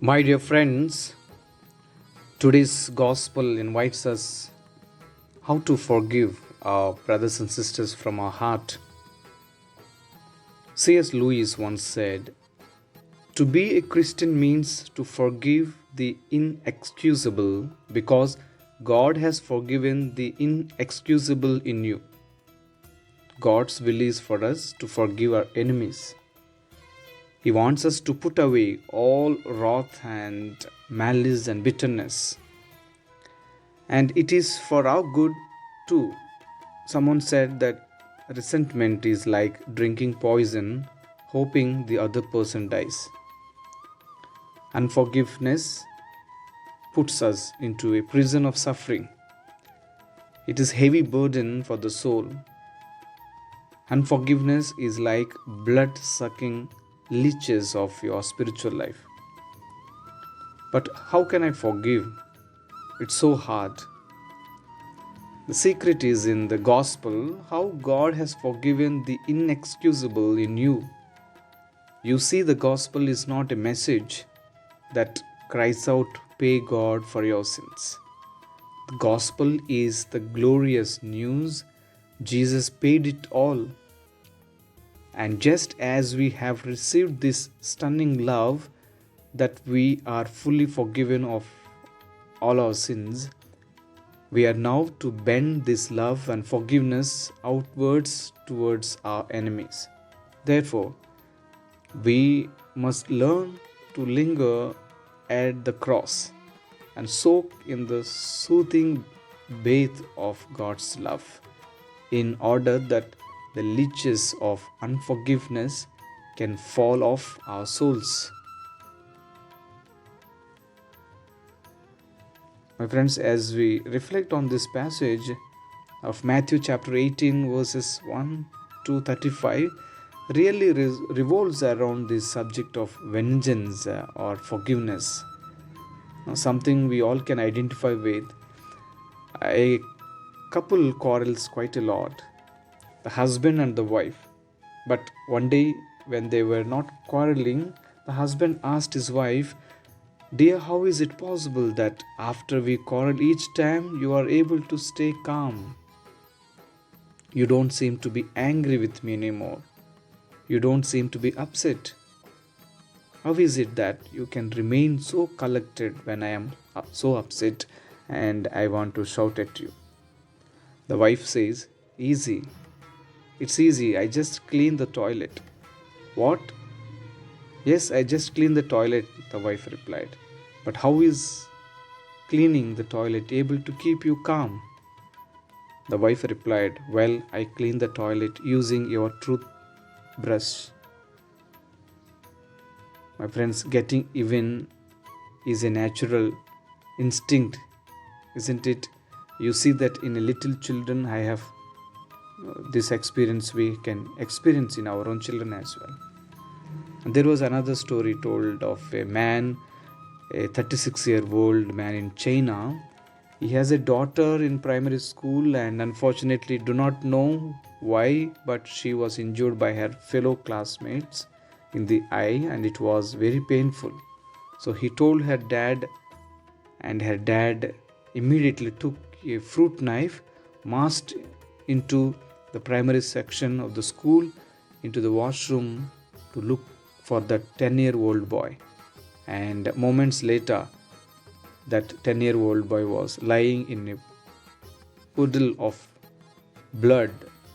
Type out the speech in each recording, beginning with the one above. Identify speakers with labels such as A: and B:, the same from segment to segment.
A: My dear friends, today's gospel invites us how to forgive our brothers and sisters from our heart. C.S. Lewis once said, "To be a Christian means to forgive the inexcusable because God has forgiven the inexcusable in you." God's will is for us to forgive our enemies. He wants us to put away all wrath and malice and bitterness. And it is for our good too. Someone said that resentment is like drinking poison, hoping the other person dies. Unforgiveness puts us into a prison of suffering. It is heavy burden for the soul. Unforgiveness is like blood-sucking leeches of your spiritual life. But how can I forgive? It's so hard. The secret is in the gospel, how God has forgiven the inexcusable in you. You see, the gospel is not a message that cries out, "Pay God for your sins." The gospel is the glorious news. Jesus paid it all. And just as we have received this stunning love, that we are fully forgiven of all our sins, we are now to bend this love and forgiveness outwards towards our enemies. Therefore, we must learn to linger at the cross and soak in the soothing bath of God's love, in order that the leeches of unforgiveness can fall off our souls. My friends, as we reflect on this passage of Matthew chapter 18 verses 1 to 35, really revolves around this subject of vengeance or forgiveness. Now, something we all can identify with. A couple quarrels quite a lot, the husband and the wife. But one day, when they were not quarreling, the husband asked his wife, "Dear, how is it possible that after we quarrel each time you are able to stay calm? You don't seem to be angry with me anymore. You don't seem to be upset. How is it that you can remain so collected when I am so upset and I want to shout at you?" The wife says, "Easy. It's easy. I just clean the toilet." "What?" "Yes, I just clean the toilet," the wife replied. "But how is cleaning the toilet able to keep you calm?" The wife replied, "Well, I clean the toilet using your toothbrush." My friends, getting even is a natural instinct, isn't it? You see that in a little children. I have this experience we can experience in our own children as well. And there was another story told of a man, a 36-year-old man in China. He has a daughter in primary school, and unfortunately do not know why, but she was injured by her fellow classmates in the eye, and it was very painful. So he told her dad, and her dad immediately took a fruit knife, marched into the primary section of the school, into the washroom to look for that 10-year-old boy. And moments later, that 10-year-old boy was lying in a puddle of blood.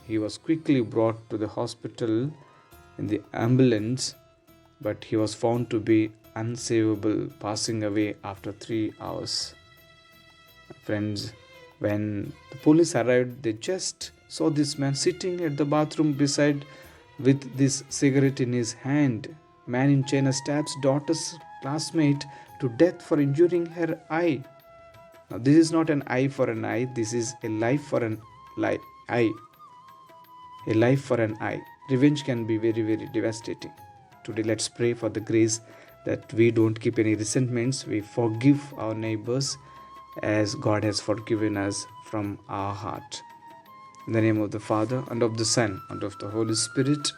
A: He was quickly brought to the hospital in the ambulance, but he was found to be unsavable, passing away after 3 hours. Friends, when the police arrived, they just saw this man sitting at the bathroom beside with this cigarette in his hand. Man in China stabs daughter's classmate to death for injuring her eye. Now, this is not an eye for an eye. This is a life for an eye. A life for an eye. Revenge can be very, very devastating. Today, let's pray for the grace that we don't keep any resentments. We forgive our neighbors as God has forgiven us from our heart. In the name of the Father, and of the Son, and of the Holy Spirit.